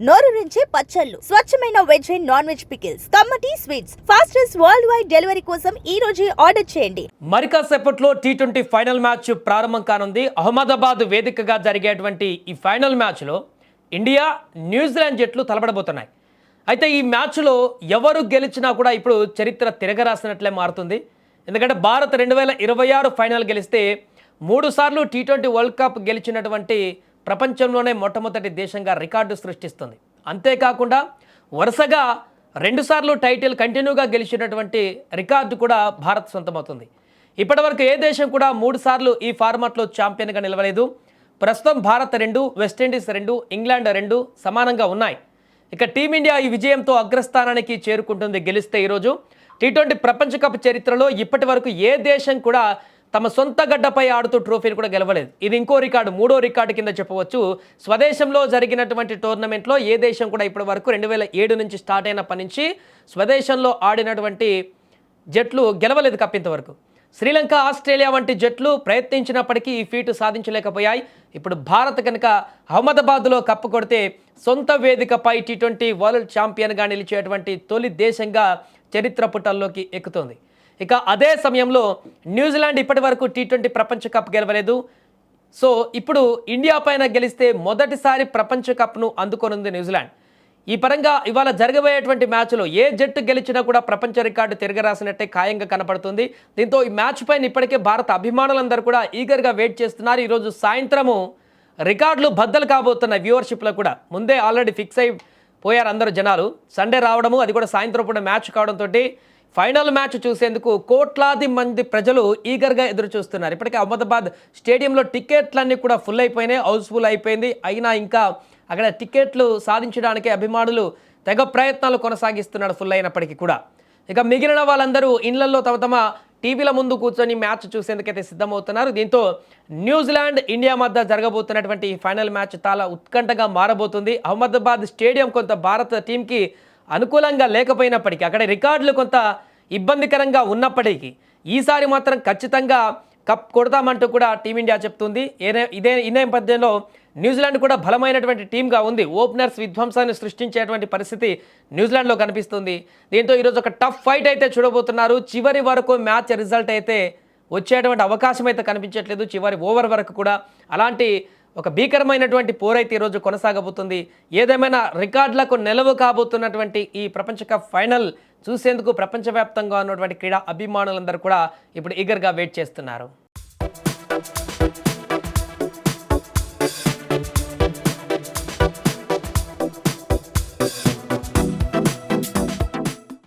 నోరూరించే పచ్చళ్ళు, స్వచ్ఛమైన veg and non veg pickles, కమ్మటి sweets, fastest worldwide delivery కోసం ఈ రోజే ఆర్డర్ చేయండి. మరికాసేపట్లో టీ20 ఫైనల్ మ్యాచ్ ప్రారంభం కానుంది. అహ్మదాబాద్ వేదికగా జరిగేటువంటి ఈ ఫైనల్ మ్యాచ్లో ఇండియా, న్యూజిలాండ్ జట్లు తలపడబోతున్నాయి. అయితే ఈ మ్యాచ్లో ఎవరు గెలిచినా కూడా ఇప్పుడు చరిత్ర తిరగరాసినట్లే మారుతుంది. ఎందుకంటే భారత్ 2026 ఫైనల్ గెలిస్తే 3 సార్లు టీ20 వరల్డ్ కప్ గెలిచినటువంటి ప్రపంచంలోనే మొట్టమొదటి దేశంగా రికార్డు సృష్టిస్తుంది. అంతేకాకుండా వరుసగా 2 సార్లు టైటిల్ కంటిన్యూగా గెలిచినటువంటి రికార్డు కూడా భారత్ సొంతమవుతుంది. ఇప్పటివరకు ఏ దేశం కూడా 3 సార్లు ఈ ఫార్మాట్లో ఛాంపియన్గా నిలవలేదు. ప్రస్తుతం భారత్ 2, వెస్టిండీస్ 2, ఇంగ్లాండ్ 2 సమానంగా ఉన్నాయి. ఇక టీమిండియా ఈ విజయంతో అగ్రస్థానానికి చేరుకుంటుంది. గెలిస్తే ఈరోజు టీ20 ప్రపంచ కప్ చరిత్రలో ఇప్పటి వరకు ఏ దేశం కూడా తమ సొంత గడ్డపై ఆడుతూ ట్రోఫీని కూడా గెలవలేదు. ఇది ఇంకో రికార్డు, 3వ రికార్డు కింద చెప్పవచ్చు. స్వదేశంలో జరిగినటువంటి టోర్నమెంట్లో ఏ దేశం కూడా ఇప్పటి వరకు 2007 నుంచి స్టార్ట్ అయినప్పటి నుంచి స్వదేశంలో ఆడినటువంటి జట్లు గెలవలేదు కప్ ఇంతవరకు. శ్రీలంక, ఆస్ట్రేలియా వంటి జట్లు ప్రయత్నించినప్పటికీ ఈ ఫీటు సాధించలేకపోయాయి. ఇప్పుడు భారత్ కనుక అహ్మదాబాద్లో కప్పు కొడితే సొంత వేదికపై టీ20 వరల్డ్ ఛాంపియన్గా నిలిచేటువంటి తొలి దేశంగా చరిత్ర పుటల్లోకి ఎక్కుతోంది. ఇక అదే సమయంలో న్యూజిలాండ్ ఇప్పటి వరకు టీ20 ప్రపంచ కప్ గెలవలేదు. సో ఇప్పుడు ఇండియా పైన గెలిస్తే మొదటిసారి ప్రపంచ కప్ను అందుకోనుంది న్యూజిలాండ్. ఈ పరంగా ఇవాళ జరగబోయేటువంటి మ్యాచ్లో ఏ జట్టు గెలిచినా కూడా ప్రపంచ రికార్డు తిరగరాసినట్టే ఖాయంగా కనపడుతుంది. దీంతో ఈ మ్యాచ్ పైన ఇప్పటికే భారత అభిమానులందరూ కూడా ఈగర్గా వెయిట్ చేస్తున్నారు. ఈరోజు సాయంత్రము రికార్డులు బద్దలు కాబోతున్న వ్యూవర్షిప్లో కూడా ముందే ఆల్రెడీ ఫిక్స్ అయిపోయారు అందరూ జనాలు. సండే రావడము, అది కూడా సాయంత్రం పూట మ్యాచ్ కావడంతో ఫైనల్ మ్యాచ్ చూసేందుకు కోట్లాది మంది ప్రజలు ఈగర్గా ఎదురు చూస్తున్నారు. ఇప్పటికే అహ్మదాబాద్ స్టేడియంలో టికెట్లన్నీ కూడా ఫుల్ అయిపోయినాయి, హౌస్ఫుల్ అయిపోయింది. అయినా ఇంకా అక్కడ టికెట్లు సాధించడానికి అభిమానులు తెగ ప్రయత్నాలు కొనసాగిస్తున్నాడు ఫుల్ అయినప్పటికీ కూడా. ఇక మిగిలిన వాళ్ళందరూ ఇళ్లలో తమ టీవీల ముందు కూర్చొని మ్యాచ్ చూసేందుకైతే సిద్ధమవుతున్నారు. దీంతో న్యూజిలాండ్, ఇండియా మధ్య జరగబోతున్నటువంటి ఫైనల్ మ్యాచ్ చాలా ఉత్కంఠగా మారబోతుంది. అహ్మదాబాద్ స్టేడియం కొంత భారత టీంకి అనుకూలంగా లేకపోయినప్పటికీ, అక్కడ రికార్డులు కొంత ఇబ్బందికరంగా ఉన్నప్పటికీ ఈసారి మాత్రం ఖచ్చితంగా కప్ కొడతామంటూ కూడా టీమిండియా చెప్తుంది. ఈ నేపథ్యంలో న్యూజిలాండ్ కూడా బలమైనటువంటి టీంగా ఉంది. ఓపెనర్స్ విధ్వంసాన్ని సృష్టించేటువంటి పరిస్థితి న్యూజిలాండ్లో కనిపిస్తుంది. దీంతో ఈరోజు ఒక టఫ్ ఫైట్ అయితే చూడబోతున్నారు. చివరి వరకు మ్యాచ్ రిజల్ట్ అయితే వచ్చేటువంటి అవకాశం అయితే కనిపించట్లేదు. చివరి ఓవర్ వరకు కూడా అలాంటి ఒక భీకరమైనటువంటి పోరైతే ఈరోజు కొనసాగబోతుంది. ఏదేమైనా రికార్డులకు నెలవు కాబోతున్నటువంటి ఈ ప్రపంచ కప్ ఫైనల్ చూసేందుకు ప్రపంచవ్యాప్తంగా ఉన్నటువంటి క్రీడా అభిమానులందరూ కూడా ఇప్పుడు ఈగర్గా వెయిట్ చేస్తున్నారు.